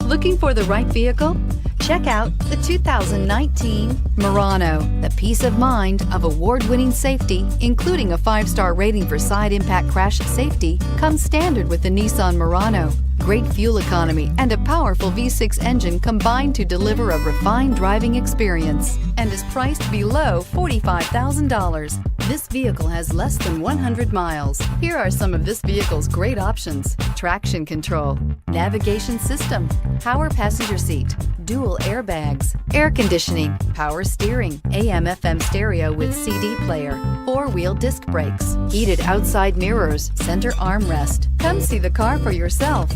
Looking for the right vehicle? Check out the 2019 Murano. The peace of mind of award-winning safety, including a 5-star rating for side impact crash safety, comes standard with the Nissan Murano. Great fuel economy and a powerful V6 engine combine to deliver a refined driving experience and is priced below $45,000. This vehicle has less than 100 miles. Here are some of this vehicle's great options: traction control, navigation system, power passenger seat, dual airbags, air conditioning, power steering, AM/FM stereo with CD player, 4-wheel disc brakes, heated outside mirrors, center armrest. Come see the car for yourself.